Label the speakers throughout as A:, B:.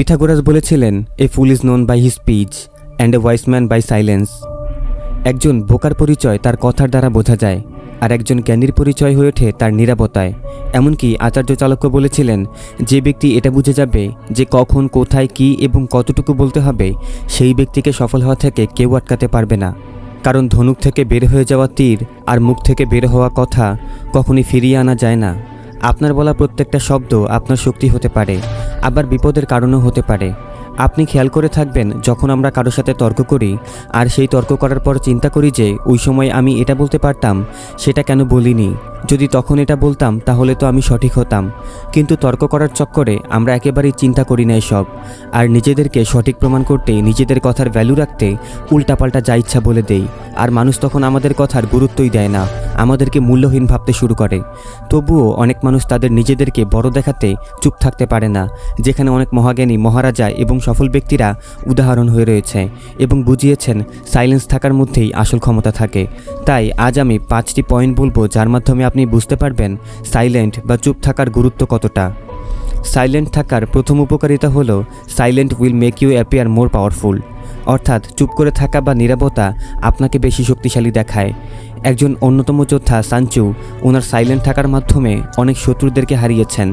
A: Pythagoras বলেছিলেন, a fool is known by his speech and a wise man by silence. একজন বোকার পরিচয় তার কথার দ্বারা বোঝা যায়, আর একজন জ্ঞানীর পরিচয় হয়ে ওঠে তার নীরবতায়। এমনকি আচার্য চাণক্য বলেছিলেন, যে ব্যক্তি এটা বুঝে যাবে যে কখন, কোথায়, কি এবং কতটুকু বলতে হবে, সেই ব্যক্তিকে সফল হওয়া থেকে কেউ আটকাতে পারবে না। কারণ ধনুক থেকে বের হয়ে যাওয়া তীর আর মুখ থেকে বের হওয়া কথা কখনই ফিরিয়ে আনা যায় না। আপনার বলা প্রত্যেকটা শব্দ আপনার শক্তি হতে পারে, আবার বিপদের কারণও হতে পারে। আপনি খেয়াল করে থাকবেন, যখন আমরা কারোর সাথে তর্ক করি আর সেই তর্ক করার পর চিন্তা করি যে ওই সময় আমি এটা বলতে পারতাম, সেটা কেন বলিনি, যদি তখন এটা বলতাম তাহলে তো আমি সঠিক হতাম। কিন্তু তর্ক করার চক্করে আমরা একেবারেই চিন্তা করি না এসব, আর নিজেদেরকে সঠিক প্রমাণ করতে, নিজেদের কথার ভ্যালু রাখতে উল্টাপাল্টা যা ইচ্ছা বলে দেই। আর মানুষ তখন আমাদের কথার গুরুত্বই দেয় না, আমাদেরকে মূল্যহীন ভাবতে শুরু করে। তবুও অনেক মানুষ তাদের নিজেদেরকে বড় দেখাতে চুপ থাকতে পারে না, যেখানে অনেক মহাজ্ঞানী, মহারাজা এবং সফল ব্যক্তিরা উদাহরণ হয়ে রয়েছে এবং বুঝিয়েছেন সাইলেন্স থাকার মধ্যেই আসল ক্ষমতা থাকে। তাই আজ আমি 5টি পয়েন্ট বলবো, যার মাধ্যমে আপনি বুঝতে পারবেন সাইলেন্ট বা চুপ থাকার গুরুত্ব কতটা। সাইলেন্ট থাকার প্রথম উপকারিতা হলো, silent will make you appear more powerful. অর্থাৎ চুপ করে থাকা বা নীরবতা আপনাকে বেশি শক্তিশালী দেখায়। একজন অন্যতম যোদ্ধা সানচু ওনার সাইলেন্ট থাকার মাধ্যমে অনেক শত্রুদেরকে হারিয়েছেন।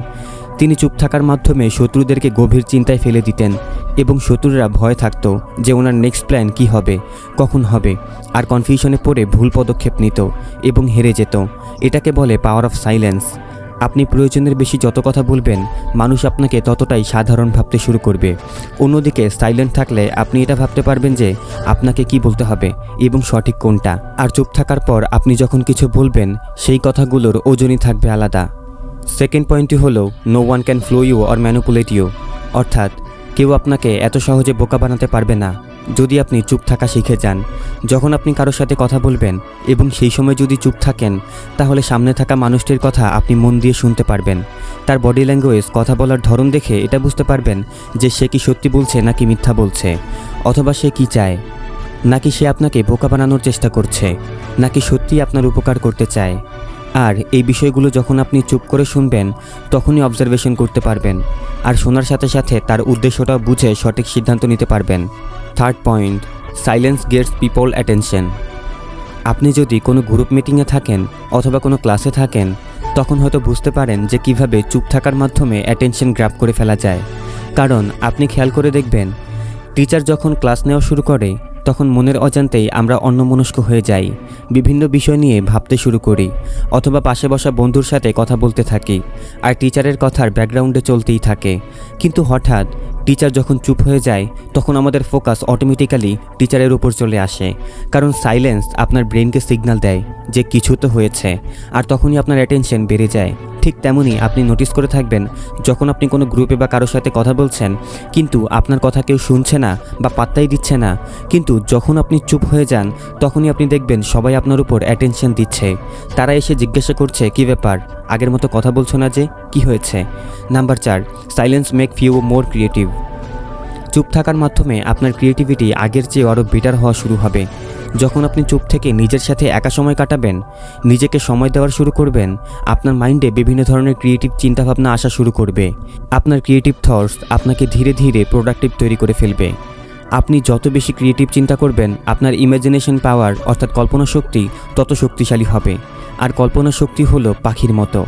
A: তিনি চুপ থাকার মাধ্যমে শত্রুদেরকে গভীর চিন্তায় ফেলে দিতেন এবং শত্রুরা ভয় থাকত যে ওনার নেক্সট প্ল্যান কী হবে, কখন হবে, আর কনফিউশনে পড়ে ভুল পদক্ষেপ নিত এবং হেরে যেত। এটাকে বলে পাওয়ার অফ সাইলেন্স। আপনি প্রয়োজনের বেশি যত কথা বলবেন, মানুষ আপনাকে ততটাই সাধারণ ভাবতে শুরু করবে। অন্যদিকে সাইলেন্ট থাকলে আপনি এটা ভাবতে পারবেন যে আপনাকে কি বলতে হবে এবং সঠিক কোনটা। আর চুপ থাকার পর আপনি যখন কিছু বলবেন, সেই কথাগুলোর ওজনই থাকবে আলাদা। সেকেন্ড পয়েন্টটি হলো, no one can fool you or manipulate you. অর্থাৎ কেউ আপনাকে এত সহজে বোকা বানাতে পারবে না যদি আপনি চুপ থাকা শিখে যান। যখন আপনি কারোর সাথে কথা বলবেন এবং সেই সময় যদি চুপ থাকেন, তাহলে সামনে থাকা মানুষটির কথা আপনি মন দিয়ে শুনতে পারবেন। তার বডি ল্যাঙ্গুয়েজ, কথা বলার ধরন দেখে এটা বুঝতে পারবেন যে সে কি সত্যি বলছে নাকি মিথ্যা বলছে, অথবা সে কি চায়, নাকি সে আপনাকে বোকা বানানোর চেষ্টা করছে, নাকি সত্যিই আপনার উপকার করতে চায়। আর এই বিষয়গুলো যখন আপনি চুপ করে শুনবেন, তখনই অবজারভেশন করতে পারবেন, আর শোনার সাথে সাথে তার উদ্দেশ্যটাও বুঝে সঠিক সিদ্ধান্ত নিতে পারবেন। Third point, silence gets people attention. আপনি যদি কোনো গ্রুপ মিটিংয়ে থাকেন অথবা কোনো ক্লাসে থাকেন, তখন হয়তো বুঝতে পারেন যে কিভাবে চুপ থাকার মাধ্যমে অ্যাটেনশন গ্র্যাব করে ফেলা যায়। কারণ আপনি খেয়াল করে দেখবেন, টিচার যখন ক্লাস নেওয়া শুরু করে, তখন মনের অজান্তেই আমরা অন্যমনস্ক হয়ে যাই, বিভিন্ন বিষয় নিয়ে ভাবতে শুরু করি, অথবা পাশে বসা বন্ধুর সাথে কথা বলতে থাকি, আর টিচারের কথার ব্যাকগ্রাউন্ডে চলতেই থাকে। কিন্তু হঠাৎ টিচার যখন চুপ হয়ে যায়, তখন আমাদের ফোকাস অটোমেটিক্যালি টিচারের উপর চলে আসে। কারণ সাইলেন্স আপনার ব্রেনকে সিগন্যাল দেয় যে কিছু তো হয়েছে, আর তখনই আপনার অ্যাটেনশন বেড়ে যায়। ঠিক তেমনই আপনি নোটিস করে থাকবেন, যখন আপনি কোনো গ্রুপে বা কারোর সাথে কথা বলছেন, কিন্তু আপনার কথা কেউ শুনছে না বা পাত্তাই দিচ্ছে না, কিন্তু যখন আপনি চুপ হয়ে যান, তখনই আপনি দেখবেন সবাই আপনার উপর অ্যাটেনশন দিচ্ছে। তারা এসে জিজ্ঞাসা করছে, কী ব্যাপার, আগের মতো কথা বলছো না যে, কি হয়েছে? Number 4, silence make you more creative. চুপ থাকার মাধ্যমে আপনার ক্রিয়েটিভিটি আগের চেয়ে আরও বেটার হওয়া শুরু হবে। যখন আপনি চুপ থেকে নিজের সাথে একা সময় কাটাবেন, নিজেকে সময় দেওয়ার শুরু করবেন, আপনার মাইন্ডে বিভিন্ন ধরনের ক্রিয়েটিভ চিন্তাভাবনা আসা শুরু করবে। আপনার ক্রিয়েটিভ থটস আপনাকে ধীরে ধীরে প্রোডাক্টিভ তৈরি করে ফেলবে। আপনি যত বেশি ক্রিয়েটিভ চিন্তা করবেন, আপনার ইমাজিনেশন পাওয়ার অর্থাৎ কল্পনা শক্তি তত শক্তিশালী হবে। আর কল্পনা শক্তি হলো পাখির মতো,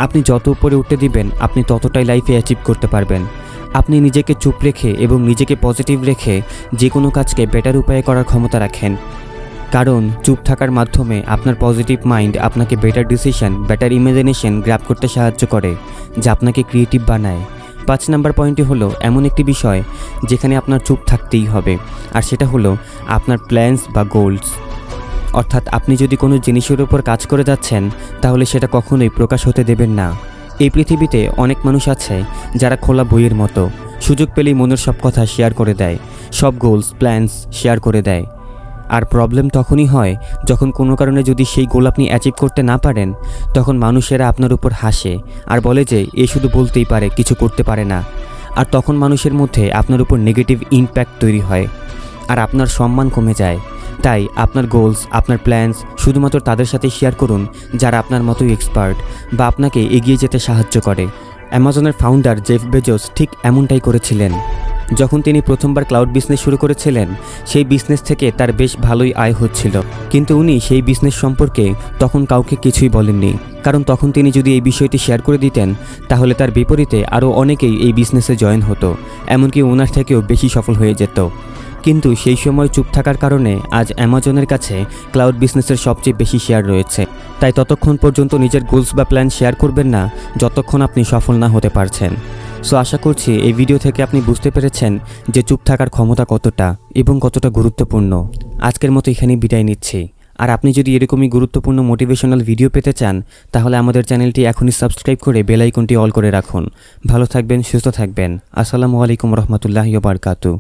A: আপনি যত উপরে উঠতে দিবেন, আপনি ততটাই লাইফে অ্যাচিভ করতে পারবেন। আপনি নিজেকে চুপ রেখে এবং নিজেকে পজিটিভ রেখে যে কোনো কাজকে বেটার উপায়ে করার ক্ষমতা রাখেন। কারণ চুপ থাকার মাধ্যমে আপনার পজিটিভ মাইন্ড আপনাকে better decision, better imagination grab করতে সাহায্য করে, যা আপনাকে ক্রিয়েটিভ বানায়। 5 নাম্বার পয়েন্টটি হলো এমন একটি বিষয় যেখানে আপনার চুপ থাকতেই হবে, আর সেটা হলো আপনার প্ল্যানস বা গোলস। অর্থাৎ আপনি যদি কোনো জিনিসের উপর কাজ করে যাচ্ছেন, তাহলে সেটা কখনোই প্রকাশ হতে দেবেন না। এই পৃথিবীতে অনেক মানুষ আছে যারা খোলা বইয়ের মতো, সুযোগ পেলেই মনের সব কথা শেয়ার করে দেয়, সব গোলস, প্ল্যানস শেয়ার করে দেয়। আর প্রবলেম তখনই হয় যখন কোনো কারণে যদি সেই গোল আপনি অ্যাচিভ করতে না পারেন, তখন মানুষেরা আপনার উপর হাসে আর বলে যে এ শুধু বলতেই পারে, কিছু করতে পারে না। আর তখন মানুষের মধ্যে আপনার উপর নেগেটিভ ইমপ্যাক্ট তৈরি হয় আর আপনার সম্মান কমে যায়। তাই আপনার গোলস, আপনার প্ল্যানস শুধুমাত্র তাদের সাথে শেয়ার করুন যারা আপনার মতোই এক্সপার্ট বা আপনাকে এগিয়ে যেতে সাহায্য করে। অ্যামাজনের ফাউন্ডার জেফ বেজোস ঠিক এমনটাই করেছিলেন। যখন তিনি প্রথমবার ক্লাউড বিজনেস শুরু করেছিলেন সেই বিজনেস থেকে তার বেশ ভালোই আয় হচ্ছিল, কিন্তু উনি সেই বিজনেস সম্পর্কে তখন কাউকে কিছুই বলেননি। কারণ তখন তিনি যদি এই বিষয়টি শেয়ার করে দিতেন তাহলে তার বিপরীতে আরও অনেকেই এই বিজনেসে জয়েন হতো, এমনকি ওনার থেকেও বেশি সফল হয়ে যেত। কিন্তু সেই সময় চুপ থাকার কারণে আজ অ্যামাজনের কাছে ক্লাউড বিজনেসের সবচেয়ে বেশি শেয়ার রয়েছে। তাই ততক্ষণ পর্যন্ত নিজের গোলস বা প্ল্যান শেয়ার করবেন না যতক্ষণ আপনি সফল না হতে পারছেন। সো আশা করছি এই ভিডিও থেকে আপনি বুঝতে পেরেছেন যে চুপ থাকার ক্ষমতা কতটা এবং কতটা গুরুত্বপূর্ণ। আজকের মতো এখানেই বিদায় নিচ্ছি। আর আপনি যদি এরকমই গুরুত্বপূর্ণ মোটিভেশনাল ভিডিও পেতে চান তাহলে আমাদের চ্যানেলটি এখনই সাবস্ক্রাইব করে বেল আইকনটি অল করে রাখুন। ভালো থাকবেন, সুস্থ থাকবেন। আসসালামু আলাইকুম রহমতুল্লাহি ওয়া বারাকাতুহু।